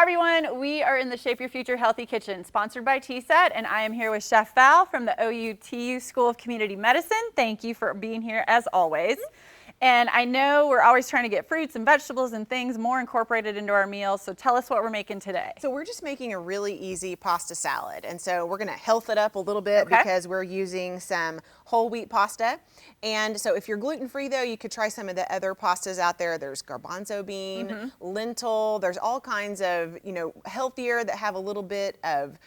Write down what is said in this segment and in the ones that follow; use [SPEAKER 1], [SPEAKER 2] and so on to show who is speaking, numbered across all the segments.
[SPEAKER 1] everyone, we are in the Shape Your Future Healthy Kitchen, sponsored by TSET, and I am here with Chef Val from the OUTU School of Community Medicine. Thank you for being here as always. And I know we're always trying to get fruits and vegetables and things more incorporated into our meals, so tell us what we're making today.
[SPEAKER 2] So we're just making a really easy pasta salad, and so we're gonna health it up a little bit because we're using some whole wheat pasta. And so if you're gluten-free though, you could try some of the other pastas out there. There's garbanzo bean, lentil, there's all kinds of, healthier that have a little bit of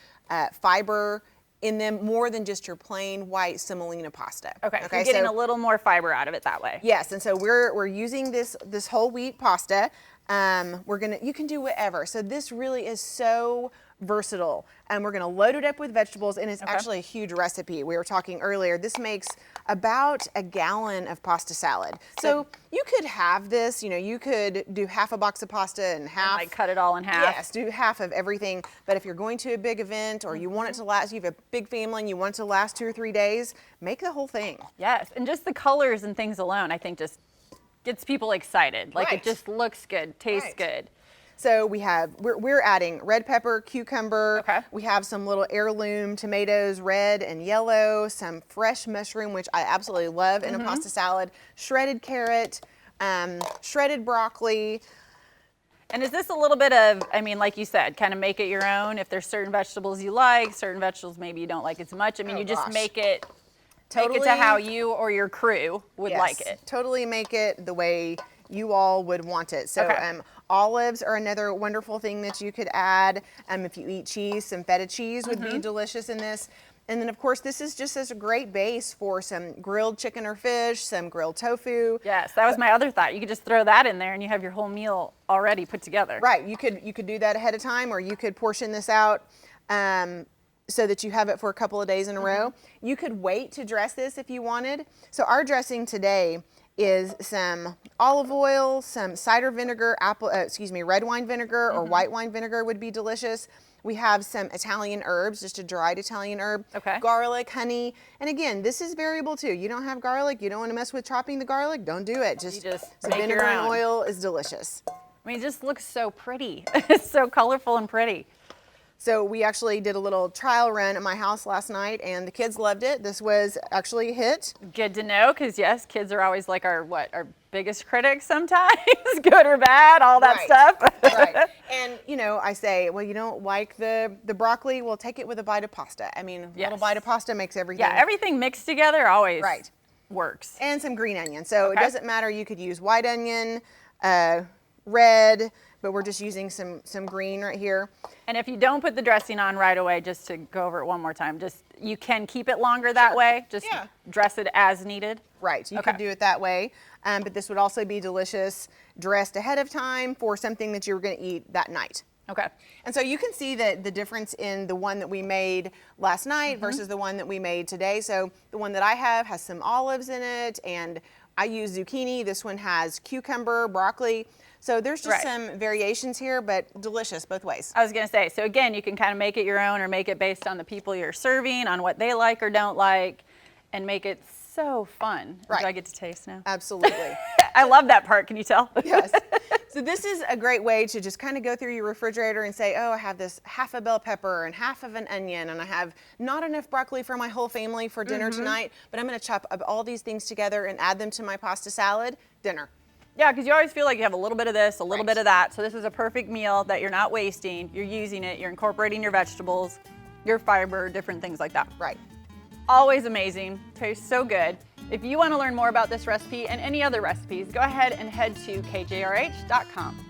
[SPEAKER 2] fiber in them, more than just your plain white semolina pasta.
[SPEAKER 1] Okay, so you're getting a little more fiber out of it that way.
[SPEAKER 2] Yes, and so we're using this whole wheat pasta. You can do whatever. So this really is so versatile, and we're gonna load it up with vegetables, and it's actually a huge recipe. We were talking earlier, this makes about a gallon of pasta salad. So you could have this, you could do half a box of pasta and half.
[SPEAKER 1] And like cut it all in half.
[SPEAKER 2] Yes, do half of everything. But if you're going to a big event or you want it to last, you have a big family and you want it to last 2 or 3 days, make the whole thing.
[SPEAKER 1] Yes, and just the colors and things alone, I think just gets people excited. Like it just looks good, tastes good.
[SPEAKER 2] So we're adding red pepper, cucumber. We have some little heirloom tomatoes, red and yellow, some fresh mushroom, which I absolutely love in a pasta salad, shredded carrot, shredded broccoli.
[SPEAKER 1] And is this a little bit of, like you said, kind of make it your own? If there's certain vegetables you like, certain vegetables maybe you don't like as much. You just make it to how you or your crew would like it.
[SPEAKER 2] Totally make it the way you all would want it. So olives are another wonderful thing that you could add. If you eat cheese, some feta cheese would be delicious in this. And then of course, this is just as a great base for some grilled chicken or fish, some grilled tofu.
[SPEAKER 1] Yes, that was my other thought. You could just throw that in there and you have your whole meal already put together.
[SPEAKER 2] Right, you could do that ahead of time, or you could portion this out so that you have it for a couple of days in a row. You could wait to dress this if you wanted. So our dressing today is some olive oil, some cider vinegar, red wine vinegar or white wine vinegar would be delicious. We have some Italian herbs, just a dried Italian herb, garlic, honey. And again, this is variable too. You don't have garlic, you don't want to mess with chopping the garlic, don't do it. Just some vinegar and oil is delicious.
[SPEAKER 1] It just looks so pretty. It's so colorful and pretty.
[SPEAKER 2] So we actually did a little trial run at my house last night, and the kids loved it. This was actually a hit.
[SPEAKER 1] Good to know, because yes, kids are always like our biggest critics sometimes, good or bad, all that stuff.
[SPEAKER 2] And I say, well, you don't like the broccoli? Well, take it with a bite of pasta. A little bite of pasta makes everything.
[SPEAKER 1] Yeah, everything mixed together always works.
[SPEAKER 2] And some green onion. So it doesn't matter. You could use white onion, red, but we're just using some green right here.
[SPEAKER 1] And if you don't put the dressing on right away, just to go over it one more time, you can keep it longer that way. Just dress it as needed.
[SPEAKER 2] Right, you could do it that way. But this would also be delicious dressed ahead of time for something that you were gonna eat that night. And so you can see the difference in the one that we made last night versus the one that we made today. So the one that I have has some olives in it, and I use zucchini. This one has cucumber, broccoli. So there's just some variations here, but delicious both ways.
[SPEAKER 1] I was gonna say, so again, you can kind of make it your own or make it based on the people you're serving, on what they like or don't like, and make it so fun. Do I get to taste now?
[SPEAKER 2] Absolutely.
[SPEAKER 1] I love that part, can you tell?
[SPEAKER 2] Yes. So this is a great way to just kind of go through your refrigerator and say, oh, I have this half a bell pepper and half of an onion, and I have not enough broccoli for my whole family for dinner tonight, but I'm gonna chop up all these things together and add them to my pasta salad, dinner.
[SPEAKER 1] Yeah, because you always feel like you have a little bit of this, a little bit of that. So this is a perfect meal that you're not wasting. You're using it, you're incorporating your vegetables, your fiber, different things like that. Always amazing, tastes so good. If you want to learn more about this recipe and any other recipes, go ahead and head to KJRH.com.